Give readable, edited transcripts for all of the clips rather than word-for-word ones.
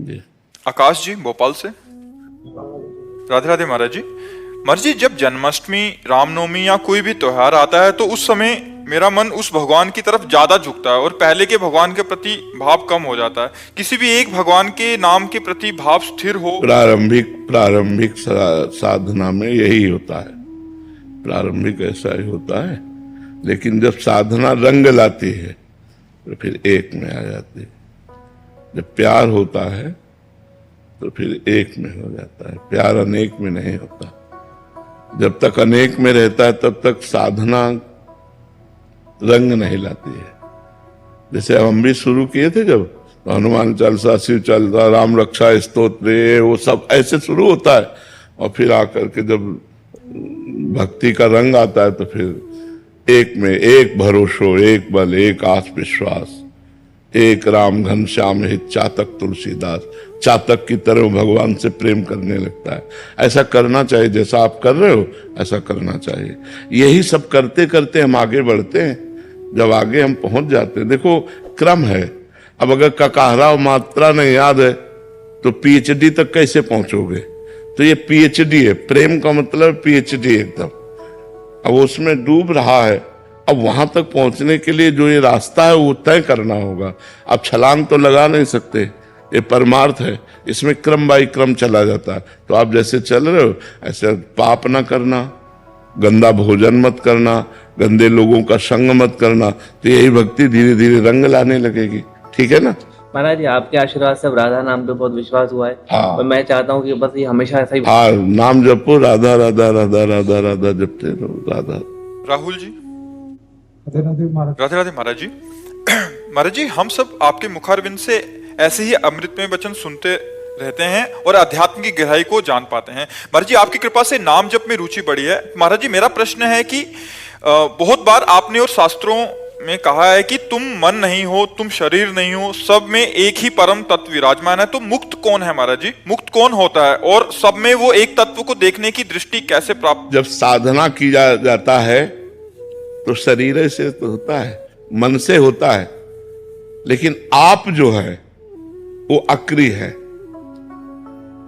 जी। आकाश जी भोपाल से। राधे राधे महाराज जी। महाराज जी, जब जन्माष्टमी, रामनवमी या कोई भी त्योहार आता है तो उस समय मेरा मन उस भगवान की तरफ ज्यादा झुकता है और पहले के भगवान के प्रति भाव कम हो जाता है। किसी भी एक भगवान के नाम के प्रति भाव स्थिर हो। प्रारंभिक साधना में यही होता है, प्रारंभिक ऐसा ही होता है, लेकिन जब साधना रंग लाती है तो फिर एक में आ जाती है। जब प्यार होता है तो फिर एक में हो जाता है, प्यार अनेक में नहीं होता। जब तक अनेक में रहता है तब तक साधना रंग नहीं लाती है। जैसे हम भी शुरू किए थे, जब हनुमान चालीसा, शिव चालीसा, राम रक्षा स्तोत्र, वो सब ऐसे शुरू होता है, और फिर आकर के जब भक्ति का रंग आता है तो फिर एक में एक भरोसो, एक बल, एक आस विश्वास, एक राम घनश्याम हित चातक तुलसीदास, चातक की तरह भगवान से प्रेम करने लगता है। ऐसा करना चाहिए, जैसा आप कर रहे हो ऐसा करना चाहिए। यही सब करते करते हम आगे बढ़ते हैं। जब आगे हम पहुंच जाते हैं, देखो क्रम है। अब अगर ककाहरा और मात्रा नहीं याद है तो पीएचडी तक कैसे पहुंचोगे? तो ये पीएचडी है, प्रेम का मतलब पीएचडी एकदम। अब उसमें डूब रहा है, अब वहां तक पहुंचने के लिए जो ये रास्ता है वो तय करना होगा। अब छलांग तो लगा नहीं सकते, ये परमार्थ है, इसमें क्रम बाई क्रम चला जाता है। तो आप जैसे चल रहे हो ऐसे पाप ना करना, गंदा भोजन मत करना, गंदे लोगों का संग मत करना, तो यही भक्ति धीरे धीरे रंग लाने लगेगी। ठीक है ना महाराज जी? आपके आशीर्वाद से राधा नाम पे बहुत विश्वास हुआ है। हाँ। और मैं चाहता हूँ कि बस ये हमेशा ऐसा ही। हाँ, नाम जपो, राधा राधा राधा राधा राधा जपते रहो, राधा। राहुल जी। राधे राधे महाराज जी। महाराज जी, हम सब आपके मुखारविंद से ऐसे ही अमृतमय वचन सुनते रहते हैं और अध्यात्म की गहराई को जान पाते हैं। महाराज जी, आपकी कृपा से नाम जप में रुचि बढ़ी है। महाराज जी, मेरा प्रश्न है कि बहुत बार आपने और शास्त्रों में कहा है कि तुम मन नहीं हो, तुम शरीर नहीं हो, सब में एक ही परम तत्व विराजमान है। तो मुक्त कौन है महाराज जी? मुक्त कौन होता है और सब में वो एक तत्व को देखने की दृष्टि कैसे प्राप्त? जब साधना की जाता है तो शरीर से तो होता है, मन से होता है, लेकिन आप जो है वो अक्रिय है।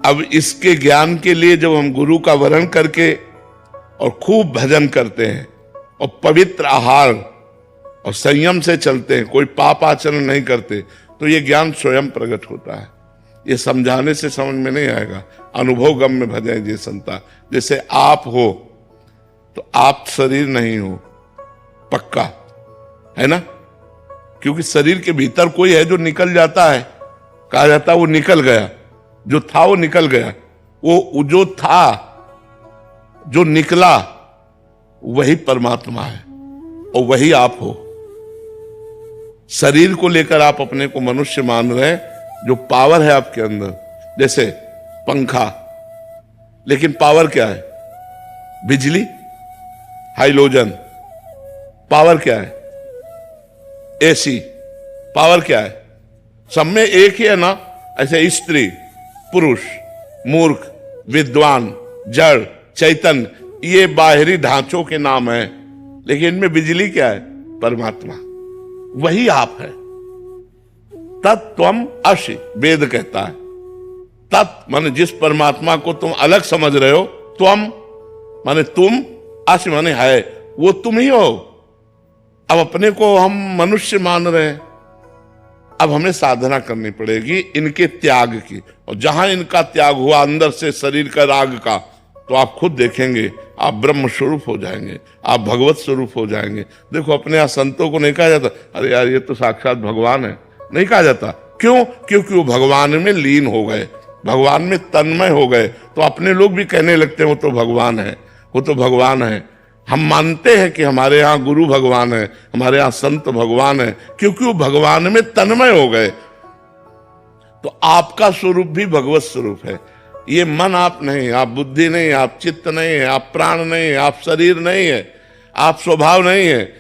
अब इसके ज्ञान के लिए जब हम गुरु का वरण करके और खूब भजन करते हैं और पवित्र आहार और संयम से चलते हैं, कोई पाप आचरण नहीं करते, तो ये ज्ञान स्वयं प्रकट होता है। ये समझाने से समझ में नहीं आएगा। अनुभव गम में भजे जे संता। जैसे आप हो तो आप शरीर नहीं हो, पक्का है ना, क्योंकि शरीर के भीतर कोई है जो निकल जाता है, कहा जाता है वो निकल गया, जो था वो निकल गया। वो जो था, जो निकला, वही परमात्मा है और वही आप हो। शरीर को लेकर आप अपने को मनुष्य मान रहे हैं, जो पावर है आपके अंदर, जैसे पंखा, लेकिन पावर क्या है? बिजली, हाइड्रोजन, पावर क्या है? एसी, पावर क्या है? सब में एक ही है ना। ऐसे स्त्री, पुरुष, मूर्ख, विद्वान, जड़, चैतन्य, ये बाहरी ढांचों के नाम हैं, लेकिन इनमें बिजली क्या है? परमात्मा, वही आप है। तत्त्वम असि, वेद कहता है। तत् माने जिस परमात्मा को तुम अलग समझ रहे हो, त्वम माने तुम, असि माने है, वो तुम ही हो। अब अपने को हम मनुष्य मान रहे हैं। अब हमें साधना करनी पड़ेगी इनके त्याग की, और जहां इनका त्याग हुआ अंदर से शरीर का राग का, तो आप खुद देखेंगे आप ब्रह्म स्वरूप हो जाएंगे, आप भगवत स्वरूप हो जाएंगे। देखो अपने यहाँ संतों को नहीं कहा जाता अरे यार ये तो साक्षात भगवान है, नहीं कहा जाता। क्यों? क्योंकि वो भगवान में लीन हो गए, भगवान में तन्मय हो गए। तो अपने लोग भी कहने लगते हैं वो तो भगवान है, वो तो भगवान है। हम मानते हैं कि हमारे यहाँ गुरु भगवान है, हमारे यहाँ संत भगवान है, क्योंकि वो भगवान में तन्मय हो गए। तो आपका स्वरूप भी भगवत स्वरूप है। ये मन आप नहीं, आप बुद्धि नहीं, आप चित्त नहीं है, आप प्राण नहीं है, आप शरीर नहीं है, आप स्वभाव नहीं है,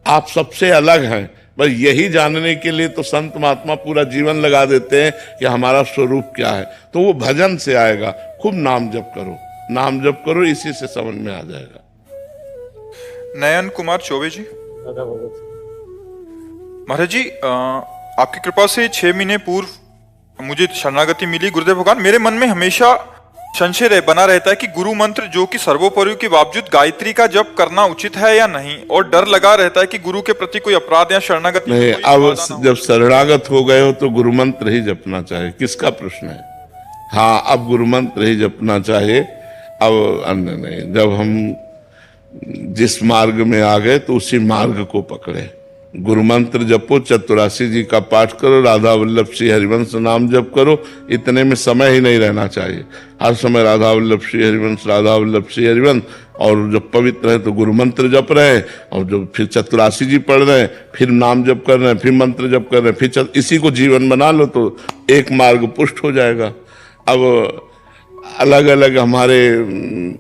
आप सबसे अलग हैं। बस यही जानने के लिए तो संत महात्मा पूरा जीवन लगा देते हैं कि हमारा स्वरूप क्या है। तो वो भजन से आएगा। खूब नाम जप करो, नाम जप करो, इसी से समझ में आ जाएगा। नयन कुमार चौबे जी। महाराज जी, आपकी कृपा से 6 महीने पूर्व मुझे शरणागति मिली गुरुदेव भगवान, मेरे मन में हमेशा संशय बना रहता है कि गुरु मंत्र जो कि सर्वोपरि के बावजूद गायत्री का जप करना उचित है या नहीं, और डर लगा रहता है कि गुरु के प्रति कोई अपराध या शरणागति नहीं। अब जब शरणागत हो गए हो तो गुरु मंत्र ही जपना चाहिए, किसका प्रश्न है। हाँ, अब गुरु मंत्र ही जपना चाहिए, अब अन्य नहीं। जब हम जिस मार्ग में आ गए तो उसी मार्ग को पकड़े। गुरु मंत्र जपो, चतुरासी जी का पाठ करो, राधा वल्लभ श्री हरिवंश नाम जप करो, इतने में समय ही नहीं रहना चाहिए। हर समय राधा वल्लभ श्री हरिवंश, राधा वल्लभ श्री हरिवंश, और जब पवित्र है तो गुरु मंत्र जप रहे हैं, और जो फिर चतुरासी जी पढ़ रहे हैं, फिर नाम जप कर रहे हैं, फिर मंत्र जप कर रहे हैं, फिर इसी को जीवन बना लो तो एक मार्ग पुष्ट हो जाएगा। अब अलग अलग हमारे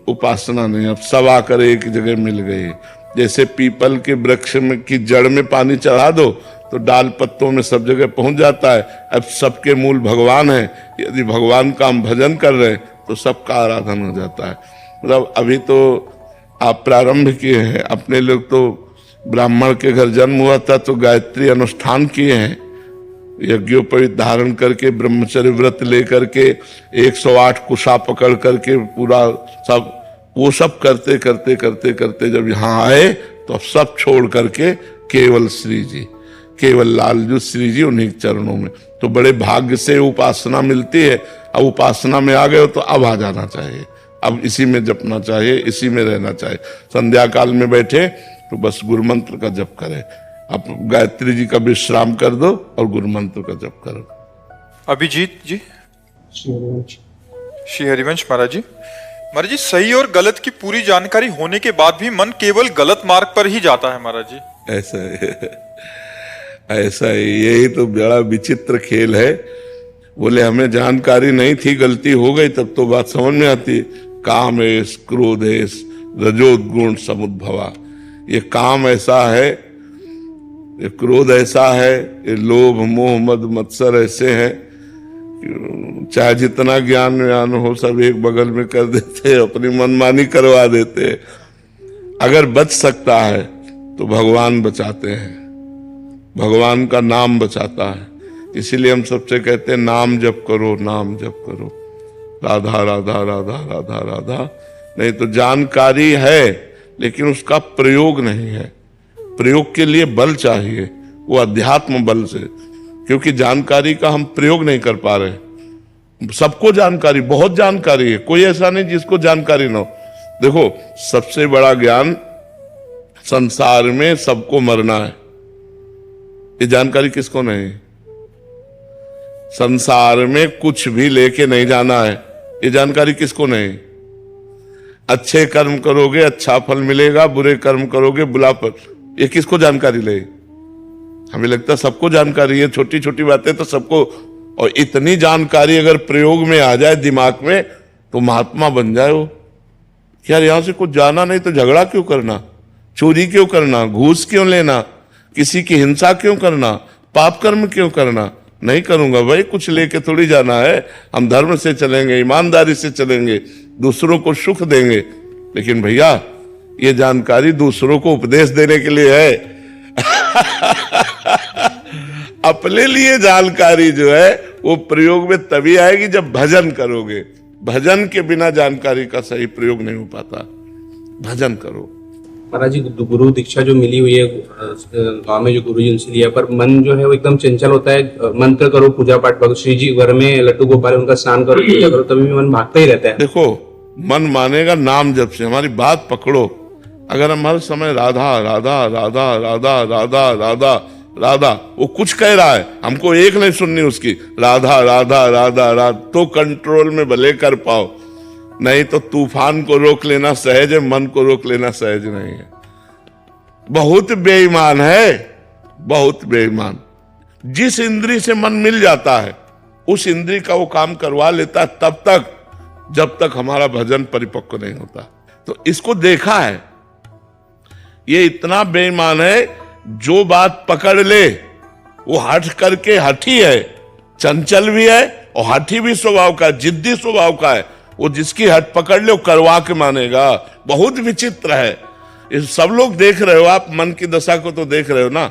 उपासना नहीं, अब सब आकर एक जगह मिल गई। जैसे पीपल के वृक्ष में की जड़ में पानी चढ़ा दो तो डाल पत्तों में सब जगह पहुंच जाता है। अब सबके मूल भगवान है, यदि भगवान का हम भजन कर रहे हैं तो सबका आराधन हो जाता है। मतलब अभी तो आप प्रारंभ किए हैं, अपने लोग तो ब्राह्मण के घर जन्म हुआ था तो गायत्री अनुष्ठान किए हैं, यज्ञोपवीत धारण करके, ब्रह्मचर्य व्रत लेकर के, 108 कुशा पकड़ करके पूरा सब, वो सब करते करते करते करते जब यहाँ आए तो अब सब छोड़ करके केवल श्री जी, केवल लालजू श्री जी उन्हीं चरणों में। तो बड़े भाग्य से उपासना मिलती है। अब उपासना में आ गए हो तो अब आ जाना चाहिए, अब इसी में जपना चाहिए, इसी में रहना चाहिए। संध्या काल में बैठे तो बस गुरु मंत्र का जप करें, अब गायत्री जी का विश्राम कर दो और गुरु मंत्र का जप करो। अभिजीत जी, श्री हरिवंश महाराज जी, महाराज जी, सही और गलत की पूरी जानकारी होने के बाद भी मन केवल गलत मार्ग पर ही जाता है महाराज जी। ऐसा है, ऐसा है, यही तो बड़ा विचित्र खेल है। बोले हमें जानकारी नहीं थी, गलती हो गई, तब तो बात समझ में आती। काम है, क्रोध है, रजोगुण समुद्भवा। ये काम ऐसा है, ये क्रोध ऐसा है, ये लोभ मोह मद मत्सर ऐसे हैं, चाहे जितना ज्ञान व्यान हो सब एक बगल में कर देते, अपनी मनमानी करवा देते। अगर बच सकता है तो भगवान बचाते हैं, भगवान का नाम बचाता है। इसीलिए हम सबसे कहते हैं नाम जप करो, नाम जप करो, राधा राधा राधा राधा राधा। नहीं तो जानकारी है लेकिन उसका प्रयोग नहीं है। प्रयोग के लिए बल चाहिए, वो अध्यात्म बल से, क्योंकि जानकारी का हम प्रयोग नहीं कर पा रहे। सबको जानकारी, बहुत जानकारी है, कोई ऐसा नहीं जिसको जानकारी ना हो। देखो, सबसे बड़ा ज्ञान संसार में सबको मरना है, ये जानकारी किसको नहीं। संसार में कुछ भी लेके नहीं जाना है, ये जानकारी किसको नहीं। अच्छे कर्म करोगे अच्छा फल मिलेगा, बुरे कर्म करोगे बुरा फल, ये किसको जानकारी ले। हमें लगता है सबको जानकारी है, छोटी छोटी बातें तो सबको। और इतनी जानकारी अगर प्रयोग में आ जाए दिमाग में तो महात्मा बन जाए वो। यार यहां से कुछ जाना नहीं तो झगड़ा क्यों करना, चोरी क्यों करना, घूस क्यों लेना, किसी की हिंसा क्यों करना, पाप कर्म क्यों करना। नहीं करूंगा भाई, कुछ लेके थोड़ी जाना है। हम धर्म से चलेंगे, ईमानदारी से चलेंगे, दूसरों को सुख देंगे। लेकिन भैया ये जानकारी दूसरों को उपदेश देने के लिए है। अपने लिए जानकारी जो है वो प्रयोग में तभी आएगी जब भजन करोगे। भजन के बिना जानकारी का सही प्रयोग नहीं हो पाता। भजन करो। महाराज जी, गुरु दीक्षा जो मिली हुई है गांव में, जो गुरु जी उनसे लिया, पर मन जो है वो एकदम चंचल होता है। मंत्र करो, पूजा पाठ करो, श्री जी घर में लड्डू गोपाल उनका स्नान करो, पूजा करो, तभी भी मन भागता ही रहता है। देखो, मन मानेगा नाम जप से। हमारी बात पकड़ो। अगर हमारे समय राधा राधा राधा राधा राधा राधा राधा, वो कुछ कह रहा है, हमको एक नहीं सुननी उसकी, राधा राधा राधा राधा, तो कंट्रोल में भले कर पाओ, नहीं तो तूफान को रोक लेना सहज है, मन को रोक लेना सहज नहीं है। बहुत बेईमान है, बहुत बेईमान। जिस इंद्री से मन मिल जाता है उस इंद्री का वो काम करवा लेता है तब तक जब तक हमारा भजन परिपक्व नहीं होता। तो इसको देखा है, ये इतना बेईमान है, जो बात पकड़ ले वो हट करके हठी है, चंचल भी है और हठी भी स्वभाव का, जिद्दी स्वभाव का है। वो जिसकी हट पकड़ ले वो करवा के मानेगा। बहुत विचित्र है। ये सब लोग देख रहे हो, आप मन की दशा को तो देख रहे हो ना।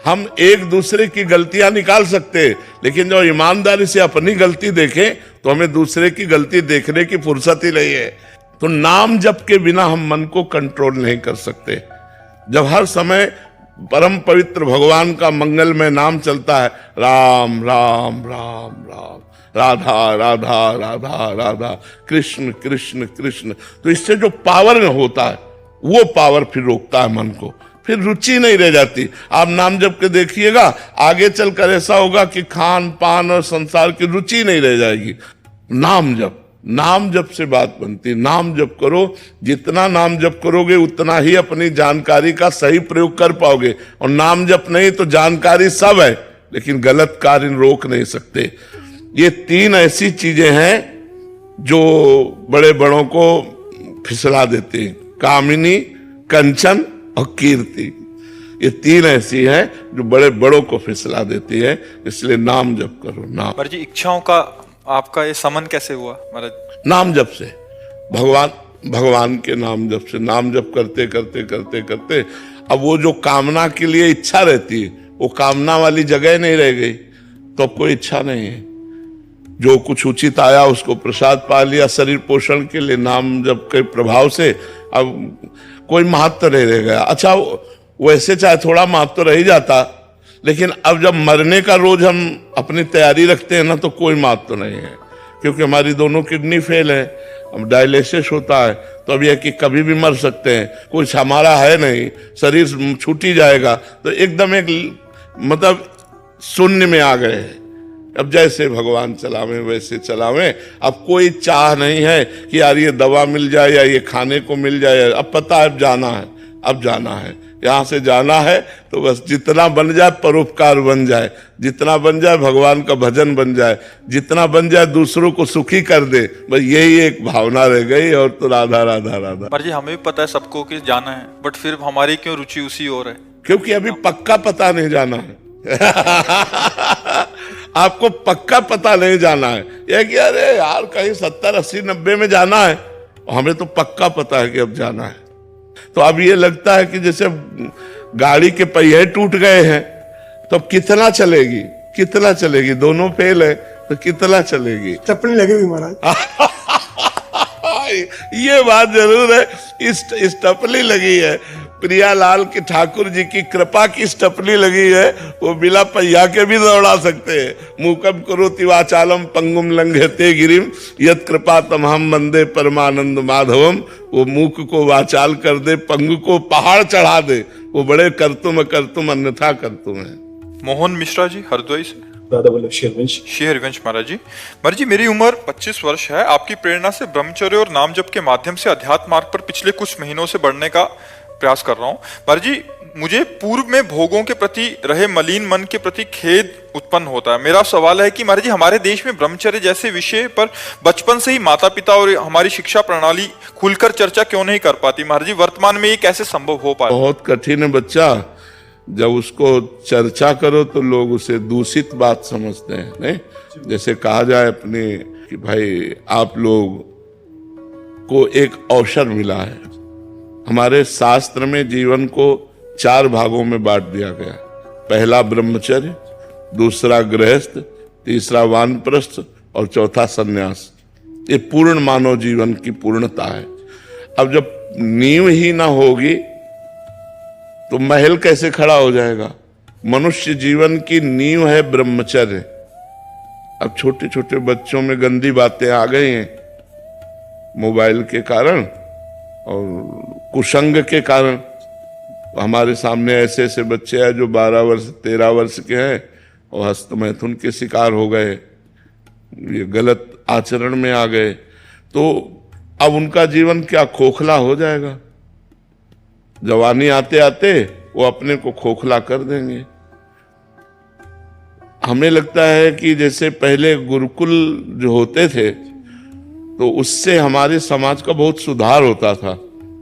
हम एक दूसरे की गलतियां निकाल सकते हैं, लेकिन जो ईमानदारी से अपनी गलती देखें तो हमें दूसरे की गलती देखने की फुर्सत ही नहीं है। तो नाम जप के बिना हम मन को कंट्रोल नहीं कर सकते। जब हर समय परम पवित्र भगवान का मंगलमय नाम चलता है, राम राम राम राम, राधा राधा राधा राधा, कृष्ण कृष्ण कृष्ण, तो इससे जो पावर होता है वो पावर फिर रोकता है मन को, फिर रुचि नहीं रह जाती। आप नाम जप के देखिएगा, आगे चलकर ऐसा होगा कि खान पान और संसार की रुचि नहीं रह जाएगी। नाम जप से बात बनती है। नाम जप करो, जितना नाम जप करोगे उतना ही अपनी जानकारी का सही प्रयोग कर पाओगे। और नाम जप नहीं तो जानकारी सब है, लेकिन गलत कार्य रोक नहीं सकते। ये तीन ऐसी चीजें हैं जो बड़े बड़ों को फिसला देती हैं, कामिनी, कंचन और कीर्ति। ये तीन ऐसी हैं जो बड़े बड़ों को फिसला देती है, इसलिए नाम जप करो। महाराज जी, इच्छाओं का आपका ये समन कैसे हुआ महाराज? नाम जप से, भगवान के नाम जप से। नाम जप करते करते करते करते अब वो जो कामना के लिए इच्छा रहती है, वो कामना वाली जगह नहीं रह गई, तो अब कोई इच्छा नहीं है। जो कुछ उचित आया उसको प्रसाद पा लिया शरीर पोषण के लिए, नाम जप के प्रभाव से अब कोई महत्व नहीं रह गया। अच्छा, वैसे चाहे थोड़ा महत्व रह ही जाता, लेकिन अब जब मरने का रोज हम अपनी तैयारी रखते हैं ना, तो कोई महत्व नहीं है, क्योंकि हमारी दोनों किडनी फेल है, अब डायलिसिस होता है, तो अब यह कि कभी भी मर सकते हैं, कुछ हमारा है नहीं, शरीर छूट ही जाएगा, तो एकदम एक मतलब शून्य में आ गए हैं। अब जैसे भगवान चलावे वैसे चलावे। अब कोई चाह नहीं है कि यार ये दवा मिल जाए या ये खाने को मिल जाए। अब पता है अब जाना है, यहाँ से जाना है, तो बस जितना बन जाए परोपकार बन जाए, जितना बन जाए भगवान का भजन बन जाए, जितना बन जाए दूसरों को सुखी कर दे, बस यही एक भावना रह गई। और तो राधा राधा राधा। पर जी हमें भी पता है सबको कि जाना है, बट फिर हमारी क्यों रुचि उसी ओर है? क्योंकि अभी पक्का पता नहीं जाना है। आपको पक्का पता नहीं जाना है, यह कि अरे यार कहीं 70 80 90 में जाना है, हमें तो पक्का पता है कि अब जाना है। तो अब ये लगता है कि जैसे गाड़ी के पहिए टूट गए हैं, तो अब कितना चलेगी, दोनों फेल है तो कितना चलेगी, टपने लगेगी महाराज। ये बात जरूर है, इस टपली लगी है। प्रियालाल की ठाकुर जी की कृपा की स्टपनी लगी है, वो बिना पहिया के भी दौड़ा सकते हैं। मूकम करोति वाचालम पंगुम लंघयते गिरिम यत् कृपा तमहम वंदे परमानंद माधवम। वो मूक को वाचाल कर दे, पंगु को पहाड़ चढ़ा दे, वो बड़े करतुम अन्यथा करतुम है। मोहन मिश्रा जी हरदोई से। दादा बोले शेरवंश। शेरवंश महाराज जी मेरी उम्र 25 वर्ष है। आपकी प्रेरणा से ब्रह्मचर्य और नाम जप के माध्यम से अध्यात्म मार्ग पर पिछले कुछ महीनों से बढ़ने का प्रयास कर रहा हूँ। महाराज जी, मुझे पूर्व में भोगों के प्रति रहे मलिन मन के प्रति खेद उत्पन्न होता है। मेरा सवाल है कि महाराज जी, हमारे देश में ब्रह्मचर्य जैसे विषय पर बचपन से ही माता पिता और हमारी शिक्षा प्रणाली खुलकर चर्चा क्यों नहीं कर पाती? महाराज जी, वर्तमान में ये कैसे संभव हो पाए? बहुत कठिन है बच्चा। जब उसको चर्चा करो तो लोग उसे दूषित बात समझते हैं। नहीं, जैसे कहा जाए अपने कि भाई आप लोग को एक अवसर मिला है। हमारे शास्त्र में जीवन को 4 भागों में बांट दिया गया। पहला ब्रह्मचर्य, दूसरा गृहस्थ, तीसरा वानप्रस्थ और चौथा सन्यास। ये पूर्ण मानव जीवन की पूर्णता है। अब जब नींव ही ना होगी तो महल कैसे खड़ा हो जाएगा? मनुष्य जीवन की नींव है ब्रह्मचर्य। अब छोटे छोटे बच्चों में गंदी बातें आ गई हैं मोबाइल के कारण और कुसंग के कारण। हमारे सामने ऐसे ऐसे बच्चे हैं जो 12 वर्ष 13 वर्ष के हैं और हस्तमैथुन के शिकार हो गए, ये गलत आचरण में आ गए। तो अब उनका जीवन क्या खोखला हो जाएगा? जवानी आते आते वो अपने को खोखला कर देंगे। हमें लगता है कि जैसे पहले गुरुकुल जो होते थे तो उससे हमारे समाज का बहुत सुधार होता था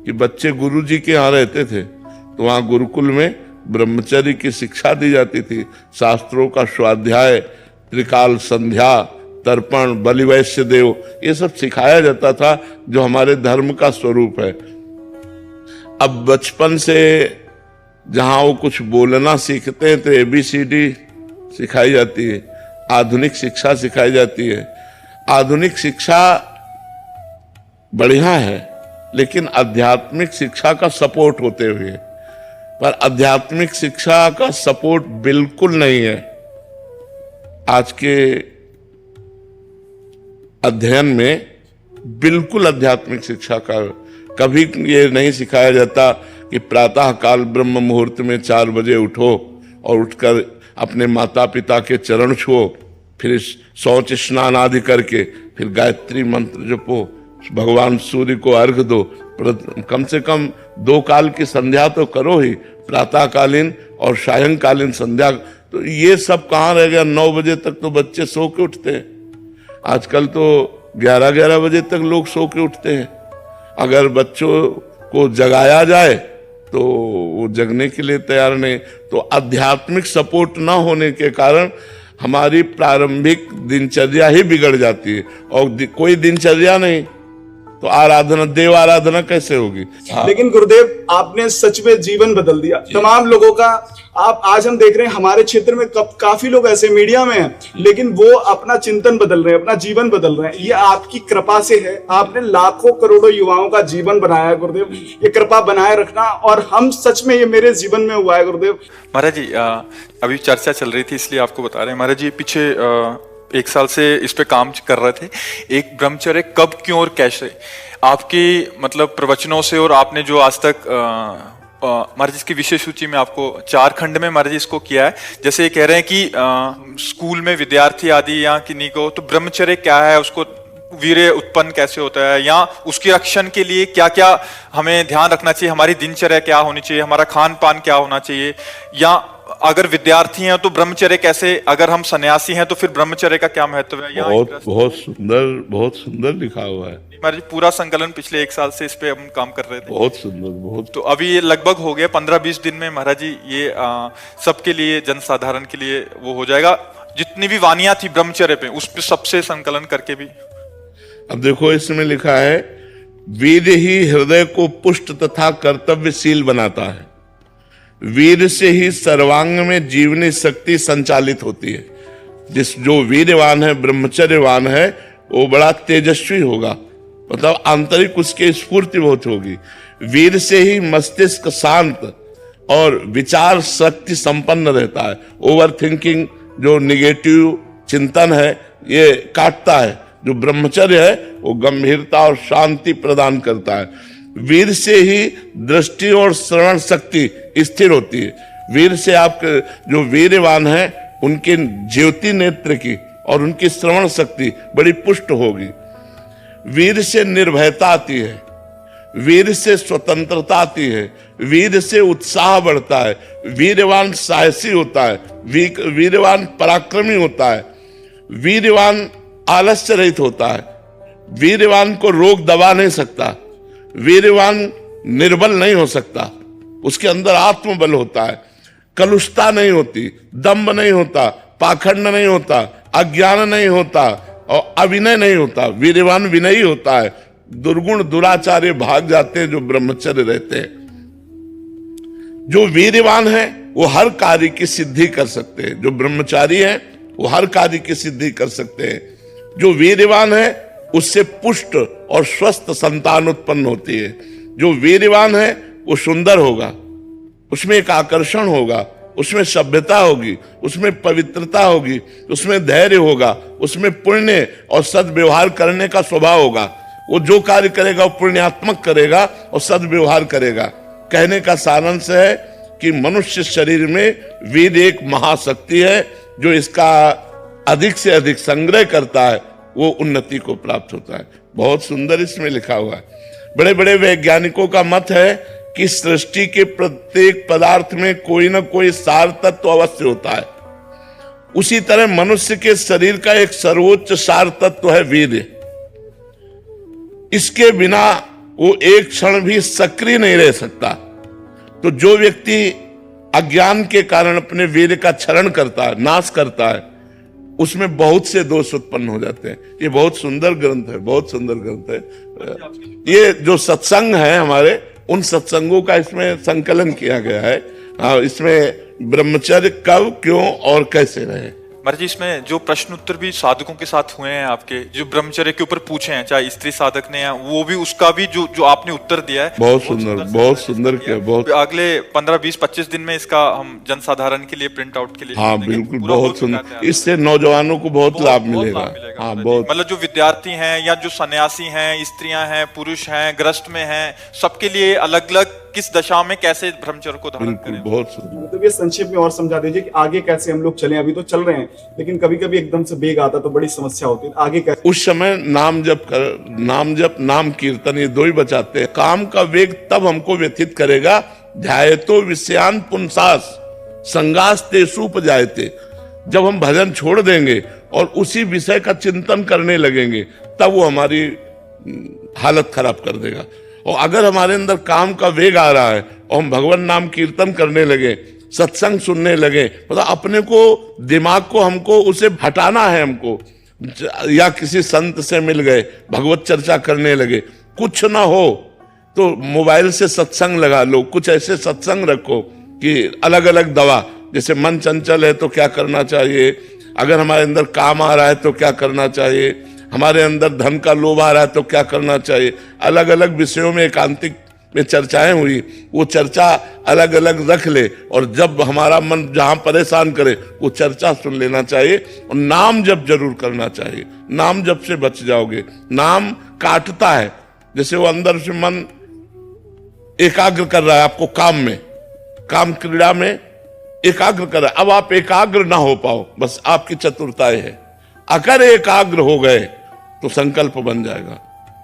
कि बच्चे गुरु जी के यहाँ रहते थे तो वहाँ गुरुकुल में ब्रह्मचर्य की शिक्षा दी जाती थी। शास्त्रों का स्वाध्याय, त्रिकाल संध्या, तर्पण, बलिवैश्य देव, ये सब सिखाया जाता था जो हमारे धर्म का स्वरूप है। अब बचपन से जहां वो कुछ बोलना सीखते हैं तो ABCD सिखाई जाती है, आधुनिक शिक्षा सिखाई जाती है। आधुनिक शिक्षा बढ़िया है, लेकिन आध्यात्मिक शिक्षा का सपोर्ट होते हुए, पर आध्यात्मिक शिक्षा का सपोर्ट बिल्कुल नहीं है। आज के अध्ययन में बिल्कुल आध्यात्मिक शिक्षा का कभी ये नहीं सिखाया जाता कि प्रातः काल ब्रह्म मुहूर्त में 4 बजे उठो और उठकर अपने माता पिता के चरण छुओ, फिर शौच स्नान आदि करके फिर गायत्री मंत्र जपो, भगवान सूर्य को अर्घ दो, कम से कम 2 काल की संध्या तो करो ही, प्रातःकालीन और सायंकालीन संध्या। तो ये सब कहाँ रह गया? 9 बजे तक तो बच्चे सो के उठते हैं, आजकल तो 11-11 बजे तक लोग सो के उठते हैं। अगर बच्चों को जगाया जाए तो वो जगने के लिए तैयार नहीं। तो आध्यात्मिक सपोर्ट ना होने के कारण हमारी प्रारंभिक दिनचर्या ही बिगड़ जाती है, और कोई दिनचर्या नहीं तो आराधना, देव आराधना कैसे होगी? लेकिन गुरुदेव आपने सच में जीवन बदल दिया तमाम लोगों का। आप आज हम देख रहे हैं हमारे क्षेत्र में काफी लोग ऐसे मीडिया में हैं, लेकिन वो अपना चिंतन बदल रहे हैं, अपना जीवन बदल रहे हैं। ये आपकी कृपा से है। आपने लाखों करोड़ों युवाओं का जीवन बनाया है गुरुदेव, ये कृपा बनाए रखना। और हम सच में, ये मेरे जीवन में हुआ है गुरुदेव। महाराज जी, अभी चर्चा चल रही थी इसलिए आपको बता रहे हैं। महाराज जी पीछे 1 साल से इस पे काम कर रहे थे, एक ब्रह्मचर्य कब, क्यों और कैसे। आपकी मतलब प्रवचनों से और आपने जो आज तक महाराज जी इसकी विशेष सूची में आपको 4 खंड में महाराज जी इसको किया है। जैसे ये कह रहे हैं कि स्कूल में विद्यार्थी आदि या किन्हीं को, तो ब्रह्मचर्य क्या है, उसको वीर्य उत्पन्न कैसे होता है, या उसके रक्षण के लिए क्या क्या हमें ध्यान रखना चाहिए, हमारी दिनचर्या क्या होनी चाहिए, हमारा खान पान क्या होना चाहिए, या अगर विद्यार्थी हैं तो ब्रह्मचर्य कैसे, अगर हम सन्यासी हैं तो फिर ब्रह्मचर्य का क्या महत्व है। बहुत सुंदर लिखा हुआ है महाराज जी। पूरा संकलन पिछले 1 साल से इस पे हम काम कर रहे थे। बहुत सुंदर, बहुत। तो अभी ये लगभग हो गया 15-20 दिन में महाराज जी, ये सबके लिए, जनसाधारण के लिए वो हो जाएगा। जितनी भी वानियां थी ब्रह्मचर्य पे, उस पे सबसे संकलन करके भी। अब देखो इसमें लिखा है, वीर ही हृदय को पुष्ट तथा कर्तव्यशील बनाता है। वीर से ही सर्वांग में जीवनी शक्ति संचालित होती है। जो वीरवान है, ब्रह्मचर्यवान है, वो बड़ा तेजस्वी होगा, मतलब आंतरिक उसके स्फूर्ति बहुत होगी। वीर से ही मस्तिष्क शांत और विचार शक्ति संपन्न रहता है। ओवर थिंकिंग, जो निगेटिव चिंतन है, ये काटता है। जो ब्रह्मचर्य है वो गंभीरता और शांति प्रदान करता है। वीर से ही दृष्टि और श्रवण शक्ति स्थिर होती है। वीर से आपके जो वीरवान है, उनके ज्योति नेत्र की और उनकी श्रवण शक्ति बड़ी पुष्ट होगी। वीर से निर्भयता आती है, वीर से स्वतंत्रता आती है, वीर से उत्साह बढ़ता है। वीरवान साहसी होता है, वीरवान पराक्रमी होता है, वीरवान आलस्य रहित होता है, वीरवान को रोग दबा नहीं सकता, वीरवान निर्बल नहीं हो सकता, उसके अंदर आत्मबल होता है, कलुषता नहीं होती, दंभ नहीं होता, पाखंड नहीं होता, अज्ञान नहीं होता और अविनय नहीं होता। वीरवान विनयी होता है। दुर्गुण दुराचार्य भाग जाते हैं जो ब्रह्मचर्य रहते हैं। जो वीरवान है वो हर कार्य की सिद्धि कर सकते हैं। जो ब्रह्मचारी है वो हर कार्य की सिद्धि कर सकते हैं। जो वीरवान है उससे पुष्ट और स्वस्थ संतान उत्पन्न होती है। जो वीरवान है वो सुंदर होगा, उसमें एक आकर्षण होगा, उसमें सभ्यता होगी, उसमें पवित्रता होगी, उसमें धैर्य होगा, उसमें पुण्य और सद्व्यवहार करने का स्वभाव होगा। वो जो कार्य करेगा वो पुण्यात्मक करेगा और सद्व्यवहार करेगा। कहने का सारांश है कि मनुष्य शरीर में वीर एक महाशक्ति है। जो इसका अधिक से अधिक संग्रह करता है वो उन्नति को प्राप्त होता है। बहुत सुंदर इसमें लिखा हुआ है। बड़े बड़े वैज्ञानिकों का मत है कि सृष्टि के प्रत्येक पदार्थ में कोई ना कोई सार तत्व अवश्य होता है। उसी तरह मनुष्य के शरीर का एक सर्वोच्च सार तत्व है वीर्य। इसके बिना वो एक क्षण भी सक्रिय नहीं रह सकता। तो जो व्यक्ति अज्ञान के कारण अपने वीर्य का क्षरण करता है, नाश करता है, उसमें बहुत से दोष उत्पन्न हो जाते हैं। ये बहुत सुंदर ग्रंथ है, बहुत सुंदर ग्रंथ है। ये जो सत्संग है हमारे, उन सत्संगों का इसमें संकलन किया गया है हाँ, इसमें ब्रह्मचर्य कब, क्यों और कैसे रहे। महाराज जी, इसमें जो प्रश्न उत्तर भी साधकों के साथ हुए हैं आपके, जो ब्रह्मचर्य के ऊपर पूछे हैं, चाहे स्त्री साधक ने, वो भी उसका भी जो आपने उत्तर दिया है, बहुत सुंदर किया, बहुत। अगले 15, 20, 25 दिन में इसका हम जनसाधारण के लिए प्रिंट आउट के लिए हाँ देंगे। बिल्कुल, पूरा बहुत सुंदर, इससे नौजवानों को बहुत लाभ मिलेगा। हाँ, महाराज जी। बहुत। मतलब जो विद्यार्थी हैं या जो सन्यासी हैं, स्त्रियां हैं, पुरुष हैं, ग्रस्त में हैं, सबके लिए अलग अलग किस दशा में कैसे ब्रह्मचर्य को धारण बिल्कुल, करें। बहुत सुंदर। मतलब ये संक्षेप में और समझा दीजिए कि आगे कैसे हम लोग चलें। अभी तो चल रहे हैं, लेकिन कभी कभी एकदम से वेग आता तो बड़ी समस्या होती है, आगे कैसे। उस समय नाम जप नाम कीर्तन, ये दो ही बचाते हैं। काम का वेग तब हमको व्यथित करेगा, ध्यायतो विषयान पुंसास संगास तेषु उपजायते। जब हम भजन छोड़ देंगे और उसी विषय का चिंतन करने लगेंगे, तब वो हमारी हालत खराब कर देगा। और अगर हमारे अंदर काम का वेग आ रहा है और हम भगवान नाम कीर्तन करने लगे, सत्संग सुनने लगे, मतलब अपने को, दिमाग को हमको उसे हटाना है हमको, या किसी संत से मिल गए, भगवत चर्चा करने लगे, कुछ ना हो तो मोबाइल से सत्संग लगा लो। कुछ ऐसे सत्संग रखो कि अलग अलग दवा, जैसे मन चंचल है तो क्या करना चाहिए, अगर हमारे अंदर काम आ रहा है तो क्या करना चाहिए, हमारे अंदर धन का लोभ आ रहा है तो क्या करना चाहिए। अलग अलग विषयों में एकांतिक में चर्चाएं हुई, वो चर्चा अलग अलग रख ले, और जब हमारा मन जहां परेशान करे वो चर्चा सुन लेना चाहिए। और नाम जप जरूर करना चाहिए, नाम जप से बच जाओगे। नाम काटता है, जैसे वो अंदर से मन एकाग्र कर रहा है आपको काम में, काम क्रीड़ा में एकाग्र कर रहा है, अब आप एकाग्र ना हो पाओ, बस आपकी चतुरताएं है। अगर एकाग्र हो गए तो संकल्प बन जाएगा,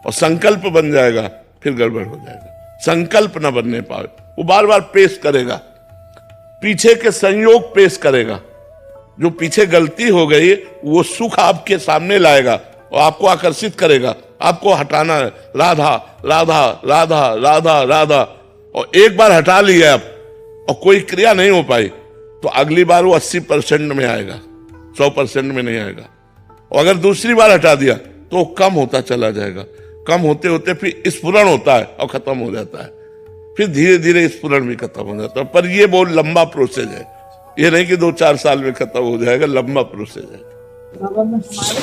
और संकल्प बन जाएगा फिर गड़बड़ हो जाएगा। संकल्प ना बनने पाए, वो बार बार पेश करेगा, पीछे के संयोग पेश करेगा, जो पीछे गलती हो गई वो सुख आपके सामने लाएगा और आपको आकर्षित करेगा। आपको हटाना है, राधा राधा राधा राधा राधा, और एक बार हटा लिया आप और कोई क्रिया नहीं हो पाई, तो अगली बार वो 80% में आएगा, 100% में नहीं आएगा। और अगर दूसरी बार हटा दिया तो कम होता चला जाएगा, कम होते होते फिर स्फुरण होता है और खत्म हो जाता है, फिर धीरे धीरे स्फुरण भी खत्म हो जाता है। पर ये बहुत लंबा प्रोसेस है, ये नहीं कि 2-4 साल में खत्म हो जाएगा, लंबा प्रोसेस है। हमारे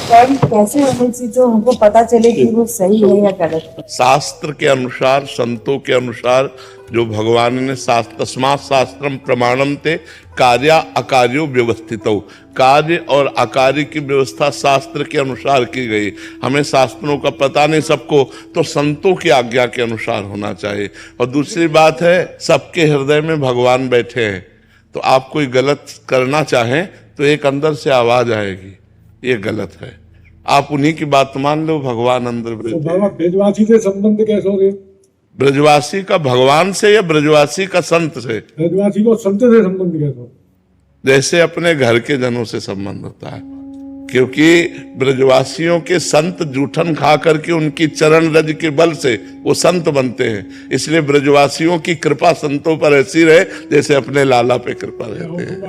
कर्म कैसे होने चाहिए जो हमको पता चले कि वो सही है या गलत है। शास्त्र के अनुसार, संतों के अनुसार, जो भगवान ने तस्मात् शास्त्रम प्रमाणम ते कार्य अकार्यो व्यवस्थितो, कार्य और अकार्य की व्यवस्था शास्त्र के अनुसार की गई। हमें शास्त्रों का पता नहीं सबको, तो संतों की आज्ञा के अनुसार होना चाहिए। और दूसरी बात है, सबके हृदय में भगवान बैठे हैं, तो आप कोई गलत करना चाहें तो एक अंदर से आवाज आएगी, ये गलत है, आप उन्हीं की बात मान लो, भगवान अंदर बैठे। ब्रजवासी से संबंध कैसे हो गए? ब्रजवासी का भगवान से या ब्रजवासी का संत से? ब्रजवासी को संत से संबंध कैसे हो? जैसे अपने घर के जनों से संबंध होता है, क्योंकि ब्रजवासियों के संत जूठन खा करके उनकी चरण रज के बल से वो संत बनते हैं। इसलिए ब्रजवासियों की कृपा संतों पर ऐसी रहे जैसे अपने लाला पे कृपा रहते हैं।